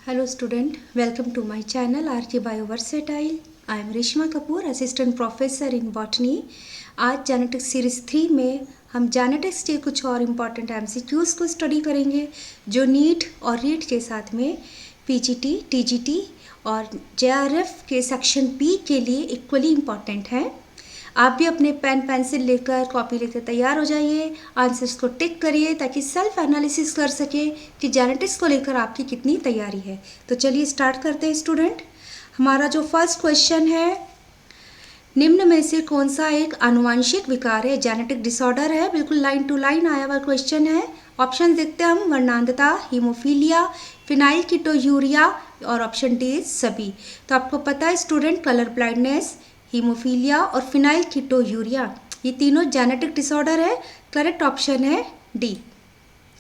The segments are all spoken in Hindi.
Hello student, welcome to my channel RK Bio Versatile. I am Reshma Kapoor, assistant professor in botany. आज जेनेटिक्स सीरीज 3 में हम जेनेटिक्स के कुछ और इम्पॉर्टेंट एमसीक्यूज़ को स्टडी करेंगे जो नीट और रीट के साथ में पीजीटी, टीजीटी और जेआरएफ के सेक्शन बी के लिए इक्वली इम्पॉर्टेंट हैं। आप भी अपने पेन पेंसिल लेकर कॉपी लेकर तैयार हो जाइए, आंसर्स को टिक करिए ताकि सेल्फ एनालिसिस कर सके कि जेनेटिक्स को लेकर आपकी कितनी तैयारी है। तो चलिए स्टार्ट करते हैं स्टूडेंट। हमारा जो फर्स्ट क्वेश्चन है, निम्न में से कौन सा एक आनुवांशिक विकार है, जेनेटिक डिसऑर्डर है। बिल्कुल लाइन टू लाइन आया हुआ क्वेश्चन है। ऑप्शन देखते हैं हम, वर्णांधता, हीमोफीलिया, फिनाइल कीटोयूरिया और ऑप्शन डी सभी। तो आपको पता है स्टूडेंट, कलर ब्लाइंडनेस, हीमोफीलिया और फिनाइल कीटोयूरिया ये तीनों जेनेटिक डिसऑर्डर है। करेक्ट ऑप्शन है डी।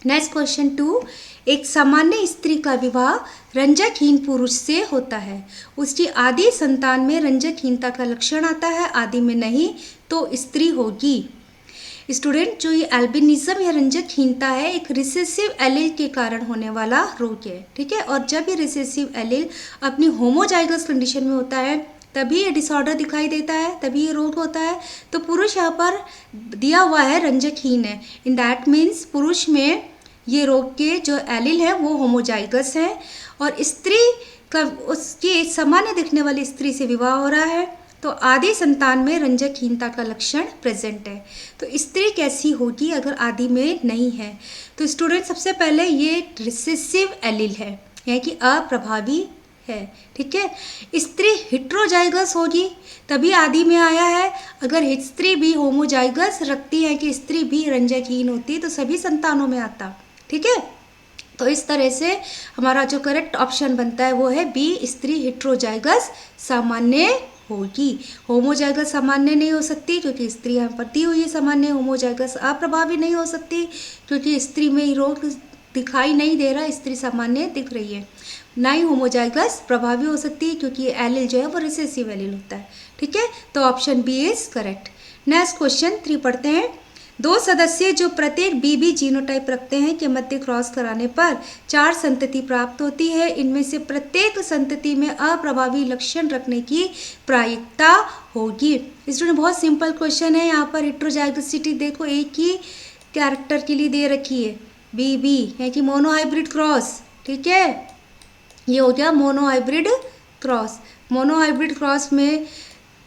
नेक्स्ट क्वेश्चन 2, एक सामान्य स्त्री का विवाह रंजकहीन पुरुष से होता है। उसकी आदि संतान में रंजकहीनता का लक्षण आता है, आदि में नहीं, तो स्त्री होगी। स्टूडेंट, जो ये एल्बिनिज्म या रंजकहीनता है एक रिसेसिव एलील के कारण होने वाला रोग है, ठीक है। और जब ये रिसेसिव एलील अपनी होमोजाइगस कंडीशन में होता है तभी ये डिसऑर्डर दिखाई देता है, तभी ये रोग होता है। तो पुरुष यहाँ पर दिया हुआ है रंजकहीन है, इन दैट मीन्स पुरुष में ये रोग के जो एलील है वो होमोजाइगस है और स्त्री का उसकी सामान्य दिखने वाली स्त्री से विवाह हो रहा है, तो आदि संतान में रंजकहीनता का लक्षण प्रेजेंट है। तो स्त्री कैसी होगी अगर आदि में नहीं है? तो स्टूडेंट, सबसे पहले ये रिसेसिव एलील है, यानी कि अप्रभावी है, ठीक है। स्त्री हेट्रोजाइगस होगी तभी आदि में आया है। अगर स्त्री भी होमोजाइगस रखती है कि स्त्री भी रंजकहीन होती तो सभी संतानों में आता, ठीक है। तो इस तरह से हमारा जो करेक्ट ऑप्शन बनता है वो है बी, स्त्री हेट्रोजाइगस सामान्य होगी। होमोजाइगस सामान्य नहीं हो सकती क्योंकि स्त्री यहाँ पर दी हुई है सामान्य। होमोजाइगस अप्रभावी नहीं हो सकती क्योंकि स्त्री में रोग दिखाई नहीं दे रहा, स्त्री सामान्य दिख रही है। ना ही होमोजाइगस प्रभावी हो सकती है क्योंकि एलील जो है वो रिसेसिव एलील होता है, ठीक है। तो option B is correct. Next question 3 पढ़ते हैं। दो सदस्य जो प्रत्येक बीबी जीनोटाइप रखते हैं के मध्य क्रॉस कराने पर 4 संतति प्राप्त होती है। इनमें से प्रत्येक संतति में अप्रभावी लक्षण रखने की प्रायिकता होगी। स्टूडेंट, बहुत सिंपल क्वेश्चन है। यहाँ पर हेट्रोजाइगोसिटी देखो एक ही कैरेक्टर के लिए दे रखी है, बीबी यानी कि मोनोहाइब्रिड क्रॉस, ठीक है। ये हो गया मोनोहाइब्रिड क्रॉस। मोनोहाइब्रिड क्रॉस में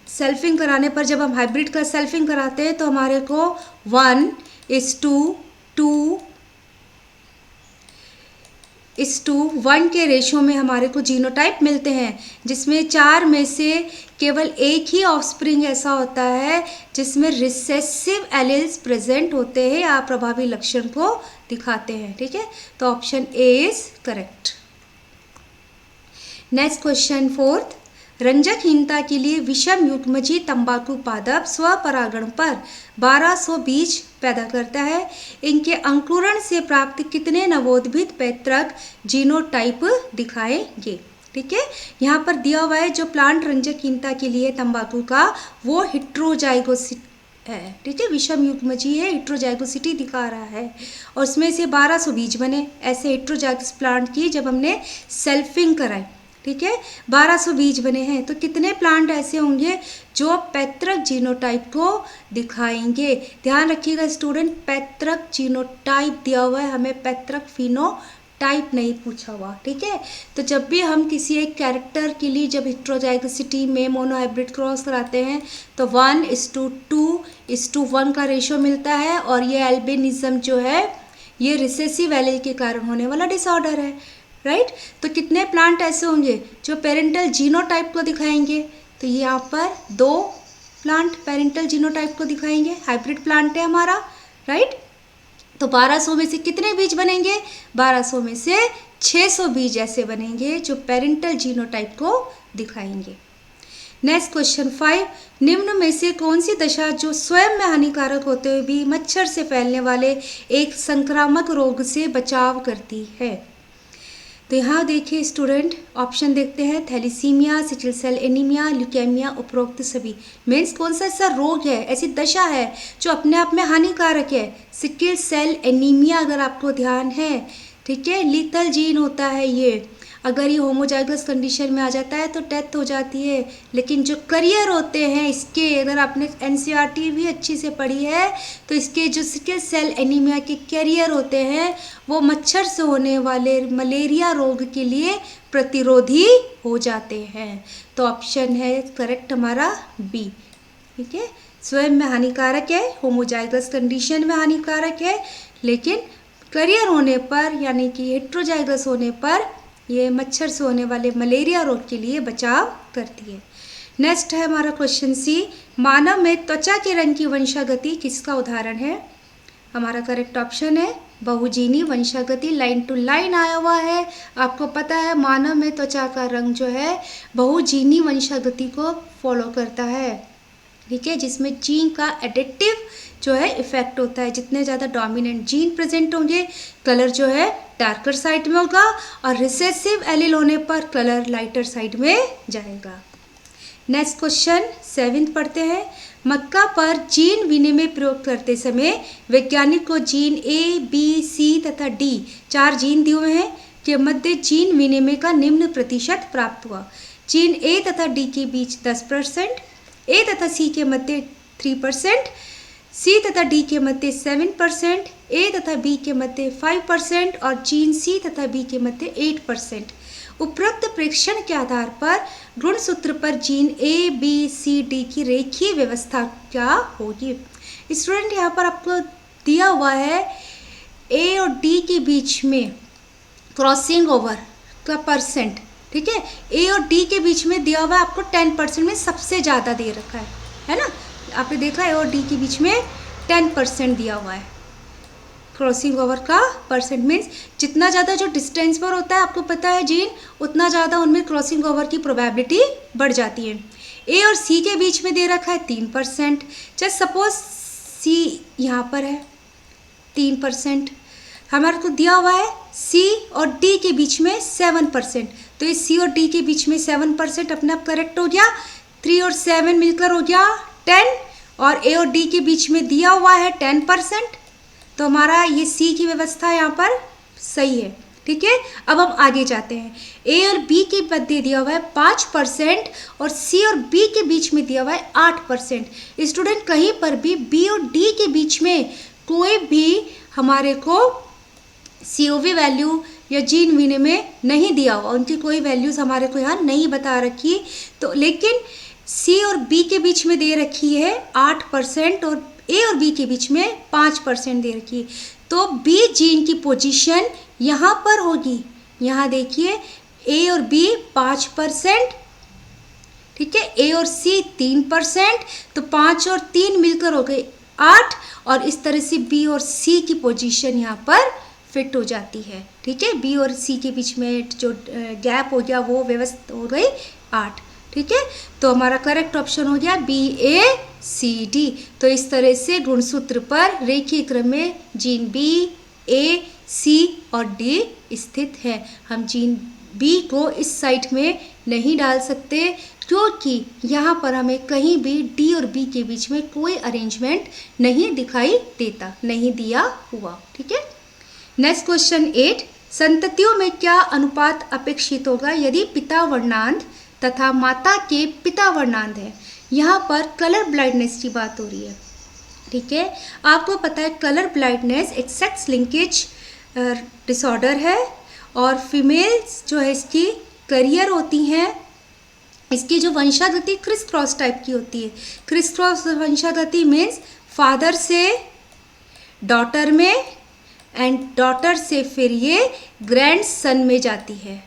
सेल्फिंग कराने पर जब हम हाइब्रिड का सेल्फिंग कराते हैं तो हमारे को 1:2:1 के रेशो में हमारे को जीनोटाइप मिलते हैं, जिसमें 4 में से केवल एक ही ऑफस्प्रिंग ऐसा होता है जिसमें रिसेसिव एलील्स प्रेजेंट होते हैं या प्रभावी लक्षण को दिखाते हैं, ठीक है। तो option A is correct. Next question 4, रंजकहीनता के लिए विषम युग्मजी तंबाकू पादप स्वपरागण पर 1200 बीज पैदा करता है। इनके अंकुरण से प्राप्त कितने नवोद्भिद पैतृक जीनोटाइप दिखाएंगे, ठीक है। यहाँ पर दिया हुआ है जो प्लांट रंजकहीनता के लिए तंबाकू का वो हेट्रोजाइगोसिटी है, ठीक है। विषम युग्मजी है, हेट्रोजाइगोसिटी दिखा रहा है और उसमें से 1200 बीज बने ऐसे हेट्रोजाइगस प्लांट की जब हमने सेल्फिंग कराई, ठीक है। 1200 बीज बने हैं, तो कितने प्लांट ऐसे होंगे जो पैतृक जीनोटाइप को दिखाएंगे? ध्यान रखिएगा स्टूडेंट, पैतृक जीनोटाइप दिया हुआ है, हमें पैतृक फिनोटाइप नहीं पूछा हुआ, ठीक है। तो जब भी हम किसी एक कैरेक्टर के लिए जब हेट्रोजाइगोसिटी में मोनोहाइब्रिड क्रॉस कराते हैं तो 1:2:1 का रेशो मिलता है और ये एल्बिनिज्म जो है ये रिसेसिव एलील के कारण होने वाला डिसऑर्डर है, राइट। तो कितने प्लांट ऐसे होंगे जो पेरेंटल जीनोटाइप को दिखाएंगे? तो ये यहाँ पर 2 प्लांट पेरेंटल जीनोटाइप को दिखाएंगे, हाइब्रिड प्लांट है हमारा, राइट। तो 1200 में से कितने बीज बनेंगे? 1200 में से 600 बीज ऐसे बनेंगे जो पेरेंटल जीनोटाइप को दिखाएंगे। नेक्स्ट क्वेश्चन 5, निम्न में से कौन सी दशा जो स्वयं में हानिकारक होते हुए भी मच्छर से फैलने वाले एक संक्रामक रोग से बचाव करती है? तो यहाँ देखिए स्टूडेंट, ऑप्शन देखते हैं, thalassaemia, sickle cell anaemia, leukaemia, उपरोक्त सभी। मीन्स कौन सा ऐसा रोग है, ऐसी दशा है जो अपने आप में हानिकारक है? सिकल सेल एनीमिया अगर आपको ध्यान है, ठीक है, लीथल जीन होता है ये। अगर ये होमोजाइगस कंडीशन में आ जाता है तो डेथ हो जाती है। लेकिन जो करियर होते हैं इसके, अगर आपने एनसीईआरटी भी अच्छी से पढ़ी है तो इसके जो सिकल सेल एनीमिया के कैरियर होते हैं वो मच्छर से होने वाले मलेरिया रोग के लिए प्रतिरोधी हो जाते हैं। तो ऑप्शन है करेक्ट हमारा बी। ठीक है, स्वयं में हानिकारक है, होमोजाइगस कंडीशन में हानिकारक है, लेकिन करियर होने पर यानी कि हेट्रोजाइगस होने पर ये मच्छर से होने वाले मलेरिया रोग के लिए बचाव करती है। नेक्स्ट है हमारा क्वेश्चन सी, मानव में त्वचा के रंग की वंशागति किसका उदाहरण है? हमारा करेक्ट ऑप्शन है बहुजीनी वंशागति। लाइन टू लाइन आया हुआ है। आपको पता है मानव में त्वचा का रंग जो है बहुजीनी वंशागति को फॉलो करता है। ठीक है, जिसमें जीन का एडिक्टिव जो है इफेक्ट होता है। जितने ज़्यादा डोमिनेंट जीन प्रेजेंट होंगे कलर जो है डार्कर साइड में होगा और रिसेसिव एलील होने पर कलर लाइटर साइड में जाएगा। नेक्स्ट क्वेश्चन 7th पढ़ते हैं। मक्का पर जीन विनिमय प्रयोग करते समय वैज्ञानिक को जीन ए, बी, सी तथा डी 4 जीन दिए हुए हैं के मध्य जीन विनिमय का निम्न प्रतिशत प्राप्त हुआ। जीन ए तथा डी के बीच 10%, ए तथा सी के मध्य 3%, सी तथा डी के मध्य 7%, ए तथा बी के मध्य 5% और जीन सी तथा बी के मध्य 8%। उपरोक्त प्रेक्षण के आधार पर गुणसूत्र पर gene A, B, C, D की रेखीय व्यवस्था क्या होगी? स्टूडेंट यहाँ पर आपको दिया हुआ है ए और डी के बीच में क्रॉसिंग ओवर का परसेंट। ठीक है, ए और डी के बीच में दिया हुआ है आपको 10% में सबसे ज़्यादा दे रखा है ना? आपने देखा ए और डी के बीच में 10% दिया हुआ है क्रॉसिंग ओवर का परसेंट। मीन्स जितना ज़्यादा जो डिस्टेंस पर होता है आपको पता है जीन, उतना ज़्यादा उनमें क्रॉसिंग ओवर की प्रोबेबिलिटी बढ़ जाती है। ए और सी के बीच में दे रखा है 3%। जैसे सपोज सी यहाँ पर है 3%, हमारे को दिया हुआ है सी और डी के बीच में 7%। तो इस सी और डी के बीच में 7% अपने आप करेक्ट हो गया। 3 और 7 मिलकर हो गया 10 और ए और डी के बीच में दिया हुआ है 10%। तो हमारा ये सी की व्यवस्था यहाँ पर सही है। ठीक है, अब हम आगे जाते हैं। ए और बी के मध्य दिया हुआ है 5% और सी और बी के बीच में दिया हुआ है 8%। स्टूडेंट कहीं पर भी बी और डी के बीच में कोई भी हमारे को COV वैल्यू या जीन विनिमय नहीं दिया हुआ, उनकी कोई वैल्यूज़ हमारे को यहाँ नहीं बता रखी। तो लेकिन सी और बी के बीच में दे रखी है 8% और ए और बी के बीच में 5% दे रखी है। तो बी जीन की पोजीशन यहाँ पर होगी। यहाँ देखिए ए और बी 5%, ठीक है, ए और सी 3%, तो 5 और 3 मिलकर हो गए 8 और इस तरह से बी और सी की पोजीशन यहाँ पर फिट हो जाती है। ठीक है, बी और सी के बीच में जो गैप हो गया वो व्यवस्था हो गई 8। ठीक है, तो हमारा करेक्ट ऑप्शन हो गया BACD। तो इस तरह से गुणसूत्र पर रेखीय क्रम में जीन B, A, C और D स्थित है। हम जीन B को इस साइड में नहीं डाल सकते क्योंकि यहाँ पर हमें कहीं भी D और B के बीच में कोई अरेंजमेंट नहीं दिखाई देता, नहीं दिया हुआ। ठीक है, नेक्स्ट क्वेश्चन 8, संततियों में क्या अनुपात अपेक्षित होगा यदि पिता वर्णांध तथा माता के पिता वर्णांध है? यहाँ पर कलर ब्लाइंडनेस की बात हो रही है। ठीक है, आपको पता है कलर ब्लाइंडनेस एक सेक्स लिंकेज डिसऑर्डर है और फीमेल्स जो है इसकी करियर होती हैं, इसकी जो वंशागति क्रिस क्रॉस टाइप की होती है। क्रिस क्रॉस वंशागति मीन्स फादर से डॉटर में एंड डॉटर से फिर ये ग्रैंड सन में जाती है।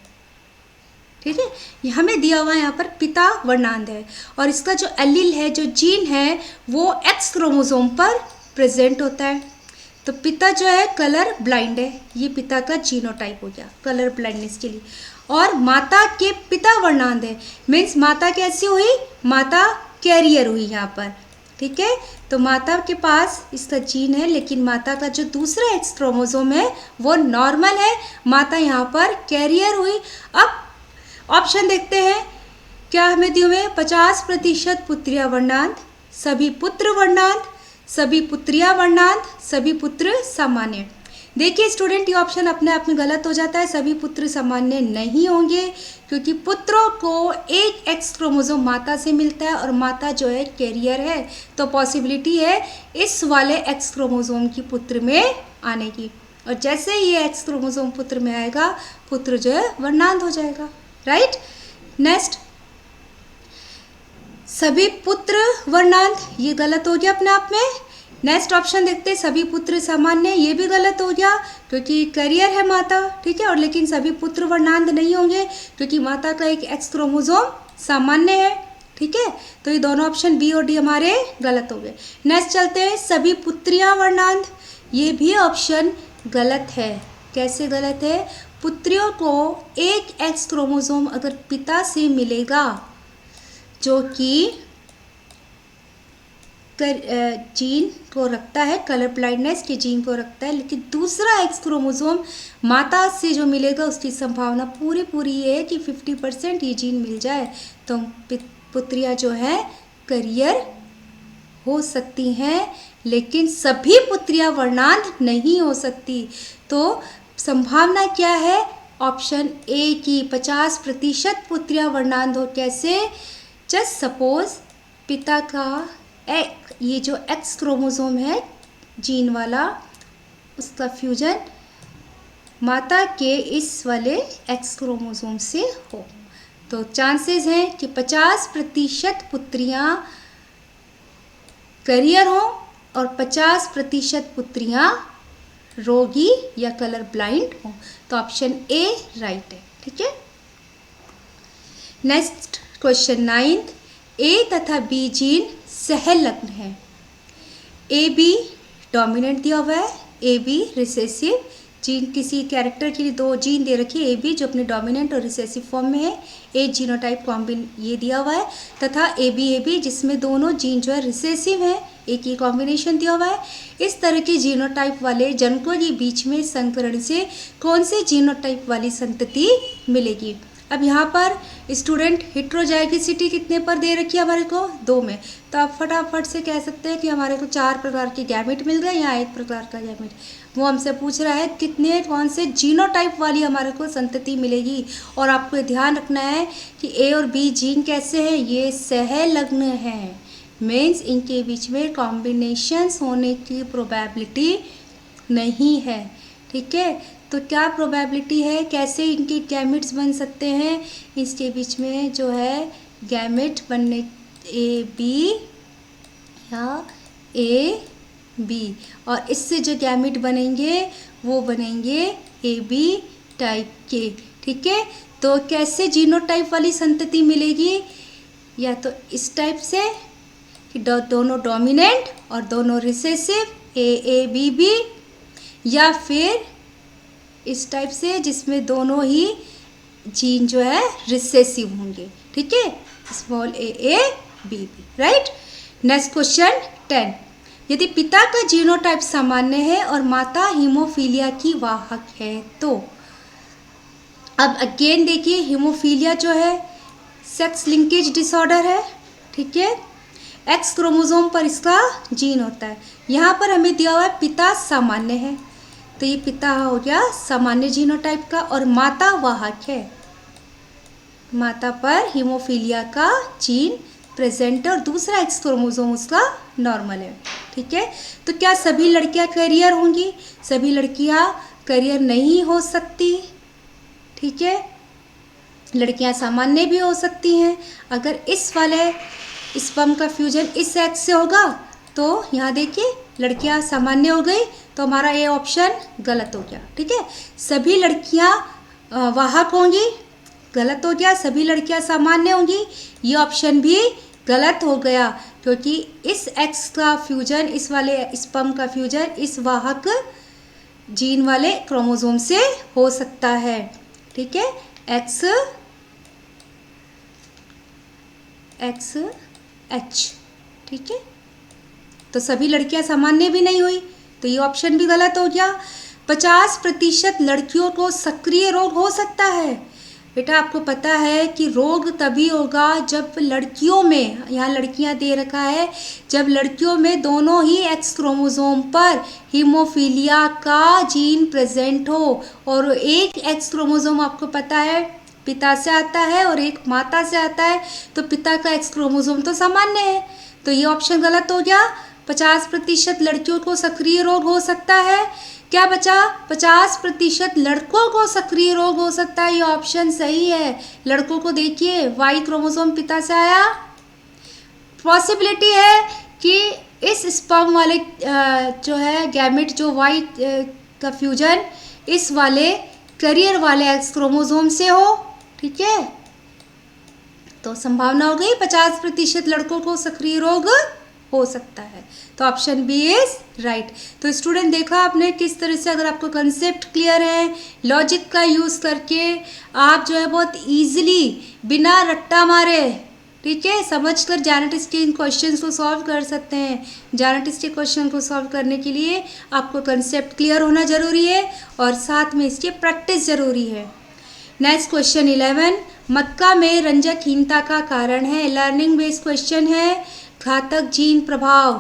ठीक है, हमें दिया हुआ यहाँ पर पिता वर्णांध है और इसका जो एलील है, जो जीन है, वो X क्रोमोसोम पर प्रेजेंट होता है। तो पिता जो है कलर ब्लाइंड है, ये पिता का जीनोटाइप हो गया कलर ब्लाइंडनेस के लिए। और माता के पिता वर्णांध है मीन्स माता कैसी हुई, माता कैरियर हुई यहाँ पर। ठीक है, तो माता के पास इसका जीन है लेकिन माता का जो दूसरा X क्रोमोसोम है वो नॉर्मल है, माता यहाँ पर कैरियर हुई। अब ऑप्शन देखते हैं क्या हमें दिए हुए 50% पुत्रिया वर्णांध, सभी पुत्र वर्णांध, सभी पुत्रिया वर्णांध, सभी पुत्र सामान्य। देखिए स्टूडेंट, ये ऑप्शन अपने आप में गलत हो जाता है। सभी पुत्र सामान्य नहीं होंगे, क्योंकि पुत्रों को एक एक्स क्रोमोसोम माता से मिलता है और माता जो है कैरियर है, तो पॉसिबिलिटी है इस वाले एक्स क्रोमोसोम की पुत्र में आने की। और जैसे ही ये एक्स क्रोमोसोम पुत्र में आएगा, पुत्र जो है वर्णांध हो जाएगा। राइट। नेक्स्ट, सभी पुत्र वर्णांध, ये गलत हो गया अपने आप में। नेक्स्ट ऑप्शन देखते हैं, सभी पुत्र सामान्य, ये भी गलत हो गया क्योंकि करियर है माता, ठीक है। और लेकिन सभी पुत्र वर्णांध नहीं होंगे क्योंकि माता का एक एक्स क्रोमोसोम सामान्य है, ठीक है। तो ये दोनों ऑप्शन बी और डी हमारे गलत हो गए। नेक्स्ट चलते हैं, सभी पुत्रियां वर्णांध, ये भी ऑप्शन गलत है। कैसे गलत है? पुत्रियों को एक एक्स क्रोमोसोम अगर पिता से मिलेगा जो कि जीन को रखता है, कलर ब्लाइंडनेस के जीन को रखता है, लेकिन दूसरा एक्स क्रोमोसोम माता से जो मिलेगा उसकी संभावना पूरी ये है कि 50% ये जीन मिल जाए, तो पुत्रियां जो है करियर हो सकती हैं, लेकिन सभी पुत्रियां वर्णांध नहीं हो सकती। तो संभावना क्या है? ऑप्शन ए की 50% पुत्रियां वर्णांध हो। कैसे? जस्ट सपोज पिता का ये जो एक्स क्रोमोसोम है जीन वाला, उसका फ्यूजन माता के इस वाले एक्स क्रोमोसोम से हो, तो चांसेस हैं कि 50% पुत्रियां करियर हो और 50% पुत्रियां रोगी या कलर ब्लाइंड हो। तो ऑप्शन ए राइट है, ठीक है। नेक्स्ट क्वेश्चन 9, ए तथा बी जीन सहलग्न है। ए बी डोमिनेंट दिया हुआ है, ए बी रिसेसिव जीन, किसी कैरेक्टर के लिए दो जीन दे रखी है ए बी जो अपने डोमिनेंट और रिसेसिव फॉर्म में है, ए जीनोटाइप कॉम्बिन ये दिया हुआ है, तथा ए बी जिसमें दोनों जीन जो है रिसेसिव है, एक ही कॉम्बिनेशन दिया हुआ है। इस तरह के जीनोटाइप वाले जनकों के बीच में संकरण से कौन से जीनोटाइप वाली संतति मिलेगी? अब यहाँ पर स्टूडेंट हेट्रोजाइगोसिटी कितने पर दे रखी है हमारे को? 2 में। तो आप फटाफट से कह सकते हैं कि हमारे को 4 प्रकार के गैमेट मिल गए, यहाँ 1 प्रकार का गैमेट। वो हमसे पूछ रहा है कितने कौन से जीनोटाइप वाली हमारे को संतति मिलेगी। और आपको ध्यान रखना है कि ए और बी जीन कैसे हैं, ये सहलग्न हैं, मीन्स इनके बीच में कॉम्बिनेशंस होने की प्रोबेबिलिटी नहीं है, ठीक है। तो क्या प्रोबेबिलिटी है, कैसे इनके गैमेट्स बन सकते हैं? इसके बीच में जो है गैमेट बनने ए बी या ए बी, और इससे जो गैमेट बनेंगे वो बनेंगे ए बी टाइप के, ठीक है। तो कैसे जीनोटाइप वाली संतति मिलेगी? या तो इस टाइप से कि दोनों डोमिनेंट और दोनों रिसेसिव ए बी बी, या फिर इस टाइप से जिसमें दोनों ही जीन जो है रिसेसिव होंगे, ठीक है, small A B B, right. Next question 10, यदि पिता का जीनोटाइप सामान्य है और माता हीमोफीलिया की वाहक है तो? अब अगेन देखिए, हीमोफीलिया जो है सेक्स लिंकेज डिसऑर्डर है, ठीक है। एक्स क्रोमोसोम पर इसका जीन होता है। यहाँ पर हमें दिया हुआ है पिता सामान्य है, तो ये पिता हो गया सामान्य जीनोटाइप का और माता वाहक है। माता पर हीमोफीलिया का जीन प्रेजेंट है और दूसरा एक्स क्रोमोसोम उसका नॉर्मल है, ठीक है। तो क्या सभी लड़कियां करियर होंगी? सभी लड़कियां करियर नहीं हो सकती, ठीक है। लड़कियां सामान्य भी हो सकती हैं। अगर इस वाले स्पर्म का फ्यूजन इस एक्स से होगा तो यहाँ देखिए लड़कियां सामान्य हो गई, तो हमारा ये ऑप्शन गलत हो गया, ठीक है। सभी लड़कियां वाहक होंगी, गलत हो गया। सभी लड़कियां सामान्य होंगी, ये ऑप्शन भी गलत हो गया, क्योंकि इस एक्स का फ्यूजन, इस वाले स्पर्म का फ्यूजन इस वाहक जीन वाले क्रोमोसोम से हो सकता है, ठीक है। एक्स एच, ठीक है। तो सभी लड़कियां सामान्य भी नहीं हुई, तो ये ऑप्शन भी गलत हो गया। 50% लड़कियों को सक्रिय रोग हो सकता है, बेटा आपको पता है कि रोग तभी होगा जब लड़कियों में, यहाँ लड़कियाँ दे रखा है, जब लड़कियों में दोनों ही एक्स क्रोमोसोम पर हीमोफीलिया का जीन प्रेजेंट हो, और एक एक्स क्रोमोसोम आपको पता है पिता से आता है और एक माता से आता है, तो पिता का एक्स क्रोमोसोम तो सामान्य है, तो ये ऑप्शन गलत हो गया। 50% लड़कियों को सक्रिय रोग हो सकता है, क्या बचा? 50% लड़कों को सक्रिय रोग हो सकता है, ये ऑप्शन सही है। लड़कों को देखिए वाई क्रोमोसोम पिता से आया, पॉसिबिलिटी है कि इस स्पर्म वाले जो है गैमेट, जो वाई का फ्यूजन इस वाले करियर वाले एक्स क्रोमोसोम से हो, ठीक है। तो संभावना हो गई 50% लड़कों को सक्रिय रोग हो सकता है, तो ऑप्शन बी इज राइट। तो स्टूडेंट देखा आपने किस तरह से, अगर आपको कंसेप्ट क्लियर है, लॉजिक का यूज़ करके आप जो है बहुत इजीली बिना रट्टा मारे, ठीक है, समझकर जेनेटिक्स के इन क्वेश्चंस को सॉल्व कर सकते हैं। जेनेटिक्स के क्वेश्चन को सॉल्व करने के लिए आपको कंसेप्ट क्लियर होना ज़रूरी है और साथ में इसकी प्रैक्टिस ज़रूरी है। नेक्स्ट क्वेश्चन 11, मक्का में रंजकहीनता का कारण है। लर्निंग बेस्ड क्वेश्चन है। घातक जीन प्रभाव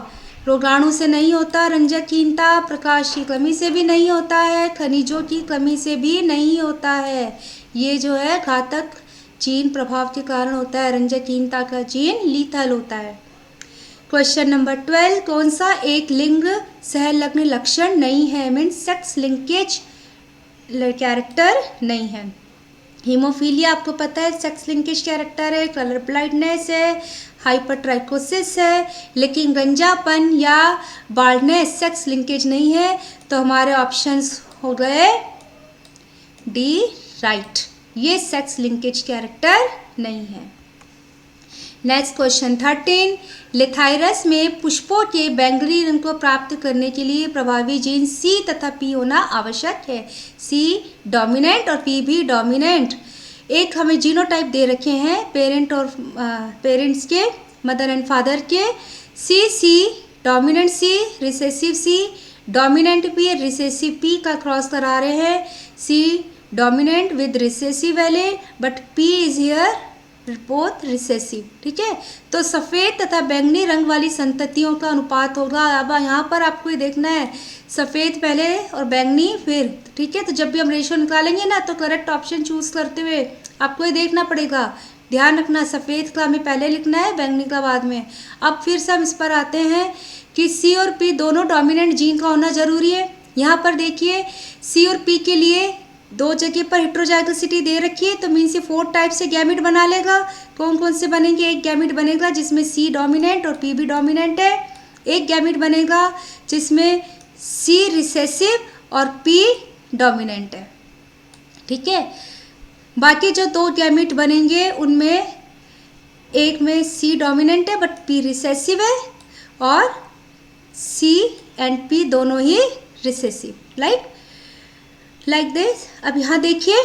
रोगाणु से नहीं होता, रंजकहीनता प्रकाश की कमी से भी नहीं होता है, खनिजों की कमी से भी नहीं होता है। ये जो है घातक जीन प्रभाव के कारण होता है। रंजकहीनता का जीन लीथल होता है। क्वेश्चन नंबर 12, कौन सा एक लिंग सहलग्न लक्षण नहीं है, मीन्स सेक्स लिंकेज कैरेक्टर नहीं है। हीमोफीलिया आपको पता है सेक्स लिंकेज कैरेक्टर है, कलर ब्लाइंडनेस है, हाइपरट्राइकोसिस है, लेकिन गंजापन या बाल्डनेस सेक्स लिंकेज नहीं है। तो हमारे ऑप्शंस हो गए डी राइट, ये सेक्स लिंकेज कैरेक्टर नहीं है। नेक्स्ट क्वेश्चन 13, लेथाइरस में पुष्पों के बैंगनी रंग को प्राप्त करने के लिए प्रभावी जीन सी तथा पी होना आवश्यक है। सी डोमिनेंट और पी भी डोमिनेंट। एक हमें जीनोटाइप दे रखे हैं पेरेंट और पेरेंट्स के, मदर एंड फादर के। सी डोमिनेंट सी, रिसेसिव सी, डोमिनेंट पी, रिसेसिव पी का क्रॉस करा रहे हैं। सी डोमिनेंट विद रिसेसिव एले but P is here both recessive, ठीक है। तो सफ़ेद तथा बैंगनी रंग वाली संततियों का अनुपात होगा। अब यहाँ पर आपको ये देखना है सफ़ेद पहले और बैंगनी फिर, ठीक है। तो जब भी हम रेशियो निकालेंगे ना, तो करेक्ट ऑप्शन चूज़ करते हुए आपको ये देखना पड़ेगा, ध्यान रखना सफ़ेद का हमें पहले लिखना है, बैंगनी का बाद में। अब फिर से हम इस पर आते हैं कि सी और पी दोनों डोमिनेंट जीन का होना ज़रूरी है। यहाँ पर देखिए सी और पी के लिए दो जगह पर हेट्रोजाइगोसिटी दे रखी है, तो मीन से 4 टाइप से गैमिट बना लेगा। कौन कौन से बनेंगे? एक गैमिट बनेगा जिसमें सी डोमिनेंट और पी भी डोमिनेंट है। एक गैमिट बनेगा जिसमें सी रिसेसिव और पी डोमिनेंट है, ठीक है। बाकी जो 2 गैमिट बनेंगे उनमें एक में सी डोमिनेंट है बट पी रिसेसिव है, और सी एंड पी दोनों ही रिसेसिव, लाइक दिस। अब यहाँ देखिए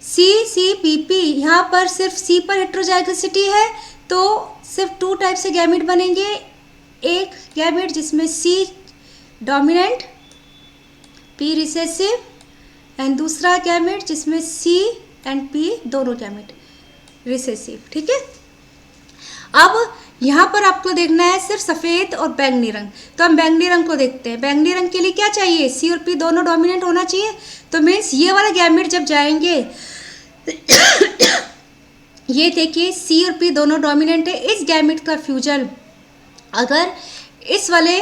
सी पी पी, यहाँ पर सिर्फ सी पर हेट्रोजाइगोसिटी है, तो सिर्फ 2 टाइप से गैमिट बनेंगे। एक गैमिट जिसमें सी डोमिनेंट पी रिसेसिव, एंड दूसरा गैमिट जिसमें सी एंड पी दोनों गैमिट रिसेसिव, ठीक है। अब यहाँ पर आपको देखना है सिर्फ सफ़ेद और बैंगनी रंग, तो हम बैंगनी रंग को देखते हैं। बैंगनी रंग के लिए क्या चाहिए? सी और पी दोनों डोमिनेंट होना चाहिए, तो मीन्स ये वाला गैमेट जब जाएंगे ये देखिए सी और पी दोनों डोमिनेंट है। इस गैमेट का फ्यूजन अगर इस वाले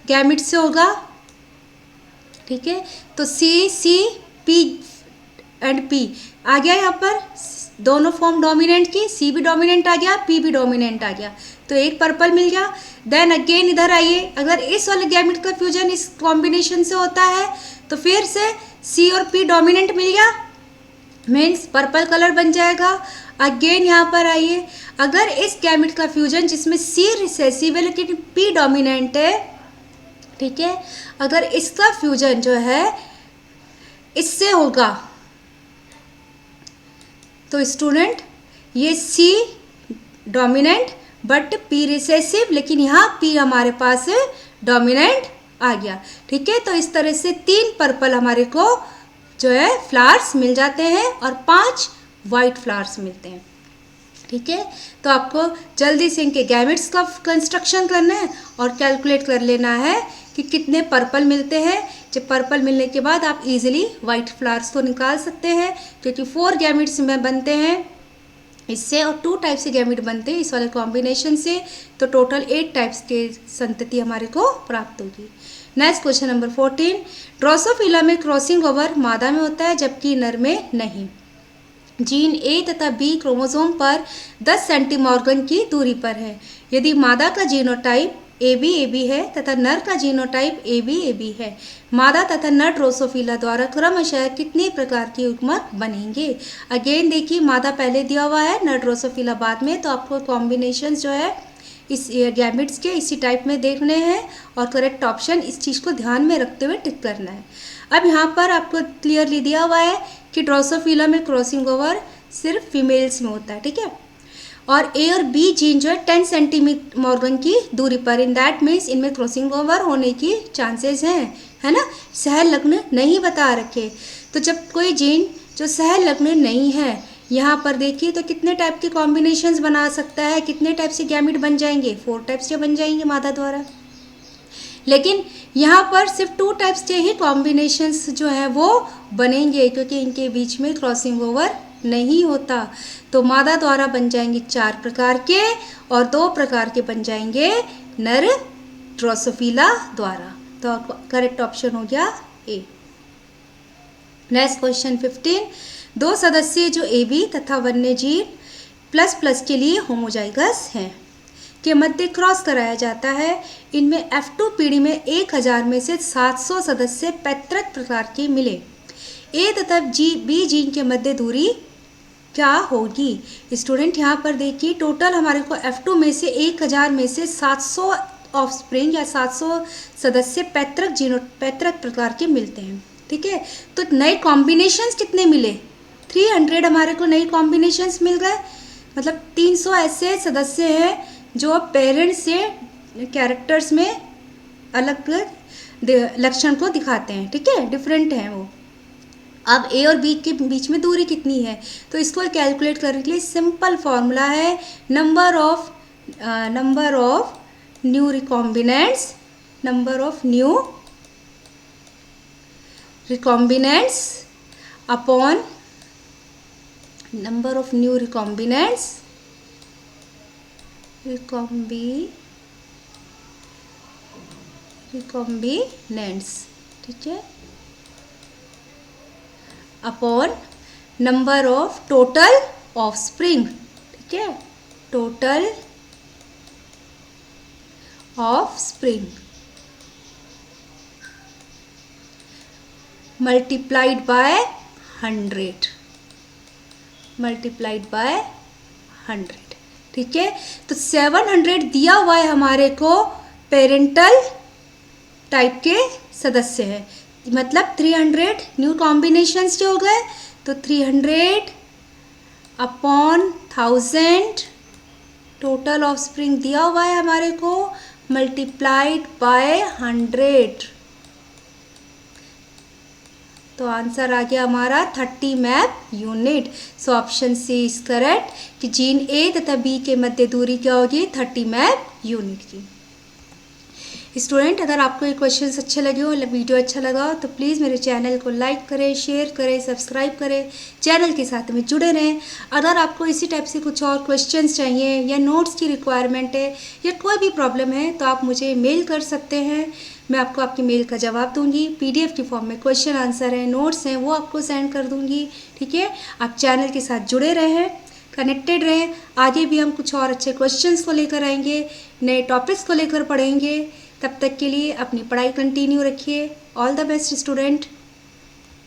गैमेट से होगा, ठीक है, तो सी पी एंड पी आ गया। यहाँ पर दोनों फॉर्म डोमिनेंट की, सी भी डोमिनेंट आ गया, पी भी डोमिनेंट आ गया, तो एक पर्पल मिल गया। देन अगेन इधर आइए, अगर इस वाले गैमेट का फ्यूजन इस कॉम्बिनेशन से होता है तो फिर से सी और पी डोमिनेंट मिल गया, मीन्स पर्पल कलर बन जाएगा। अगेन यहाँ पर आइए, अगर इस गैमेट का फ्यूजन जिसमें सी रिसेसिव है लेकिन पी डोमिनेंट है, ठीक है, अगर इसका फ्यूजन जो है इससे होगा तो स्टूडेंट ये सी डोमिनेंट बट पी रिसेसिव, लेकिन यहाँ पी हमारे पास डोमिनेंट आ गया, ठीक है। तो इस तरह से 3 पर्पल हमारे को जो है फ्लावर्स मिल जाते हैं और 5 वाइट फ्लावर्स मिलते हैं। ठीक है, तो आपको जल्दी से इनके गैमेट्स का कंस्ट्रक्शन करना है और कैलकुलेट कर लेना है कि कितने पर्पल मिलते हैं। जब पर्पल मिलने के बाद आप इजीली वाइट फ्लावर्स को निकाल सकते हैं, क्योंकि 4 गैमेट्स में बनते हैं इससे और 2 टाइप से गैमेट बनते हैं इस वाले कॉम्बिनेशन से, तो टोटल 8 टाइप्स के संतति हमारे को प्राप्त होगी। नेक्स्ट क्वेश्चन नंबर 14, ड्रोसोफिला में क्रॉसिंग ओवर मादा में होता है जबकि नर में नहीं। जीन ए तथा बी क्रोमोसोम पर 10 सेंटीमॉर्गन की दूरी पर है। यदि मादा का जीनोटाइप AB है तथा नर का जीनोटाइप AB है, मादा तथा नर ड्रोसोफिला द्वारा क्रमशः कितने प्रकार के युग्मक बनेंगे। अगेन देखिए, मादा पहले दिया हुआ है, नर ड्रोसोफिला बाद में, तो आपको कॉम्बिनेशन जो है इस गैमेट्स के इसी टाइप में देखने हैं और करेक्ट ऑप्शन इस चीज़ को ध्यान में रखते हुए टिक करना है। अब यहाँ पर आपको क्लियरली दिया हुआ है कि ड्रोसोफिला में क्रॉसिंग ओवर सिर्फ फीमेल्स में होता है। ठीक है, और ए और बी जीन जो है 10 सेंटीमॉर्गन की दूरी पर, इन दैट मीन्स इनमें क्रॉसिंग ओवर होने की चांसेस हैं, है ना। सहलग्न नहीं बता रखे, तो जब कोई जीन जो सहलग्न नहीं है, यहाँ पर देखिए तो कितने टाइप के कॉम्बिनेशंस बना सकता है, कितने टाइप से गैमेट बन जाएंगे, 4 टाइप्स के बन जाएंगे मादा द्वारा। लेकिन यहाँ पर सिर्फ 2 टाइप्स के ही कॉम्बिनेशंस जो हैं वो बनेंगे, क्योंकि इनके बीच में क्रॉसिंग ओवर नहीं होता। तो मादा द्वारा बन जाएंगे 4 प्रकार के और 2 प्रकार के बन जाएंगे नर ड्रोसोफिला द्वारा। तो करेक्ट ऑप्शन हो गया ए। नेक्स्ट क्वेश्चन 15, 2 सदस्य जो AB तथा वन्यजीव प्लस के लिए होमोजाइगस हैं के मध्य क्रॉस कराया जाता है। इनमें F2 पीढ़ी में 1000 में से 700 सदस्य पैतृक प्रकार के मिले। A तथा B जीन के मध्य दूरी क्या होगी। स्टूडेंट यहाँ पर देखिए, टोटल हमारे को F2 में से 1000 में से 700 ऑफस्प्रिंग या 700 सदस्य पैतृक प्रकार के मिलते हैं। ठीक है, तो नए कॉम्बिनेशंस कितने मिले, 300 हमारे को नए कॉम्बिनेशंस मिल गए। मतलब 300 ऐसे सदस्य हैं जो पेरेंट्स से कैरेक्टर्स में अलग लक्षण को दिखाते हैं। ठीक है, डिफरेंट हैं वो। अब ए और बी के बीच में दूरी कितनी है, तो इसको कैलकुलेट करने के लिए सिंपल फॉर्मूला है number of new recombinants, number of new recombinants upon number of new recombinants ठीक है, upon number of total offspring. ठीक है, टोटल ऑफस्प्रिंग मल्टीप्लाइड बाय 100, ठीक है। तो 700 दिया हुआ है हमारे को पेरेंटल टाइप के सदस्य हैं, मतलब 300 न्यू कॉम्बिनेशंस जो हो गए, तो 300 अपॉन 1000 टोटल ऑफस्प्रिंग दिया हुआ है हमारे को मल्टीप्लाइड बाय 100, तो आंसर आ गया हमारा 30 map unit. So option C is correct कि जीन ए तथा बी के मध्य दूरी क्या होगी, 30 मैप यूनिट की। स्टूडेंट, अगर आपको ये क्वेश्चंस अच्छे लगे हो, वीडियो अच्छा लगा हो, तो प्लीज़ मेरे चैनल को लाइक करें, शेयर करें, सब्सक्राइब करें, चैनल के साथ में जुड़े रहें। अगर आपको इसी टाइप से कुछ और क्वेश्चंस चाहिए या नोट्स की रिक्वायरमेंट है या कोई भी प्रॉब्लम है, तो आप मुझे मेल कर सकते हैं। मैं आपको आपकी मेल का जवाब दूंगी। PDF की फॉर्म में क्वेश्चन आंसर है, नोट्स हैं, वो आपको सेंड कर दूंगी। ठीक है, आप चैनल के साथ जुड़े रहें, कनेक्टेड रहें। आगे भी हम कुछ और अच्छे क्वेश्चंस को लेकर आएंगे, नए टॉपिक्स को लेकर पढ़ेंगे। तब तक के लिए अपनी पढ़ाई कंटिन्यू रखिए। All the best student.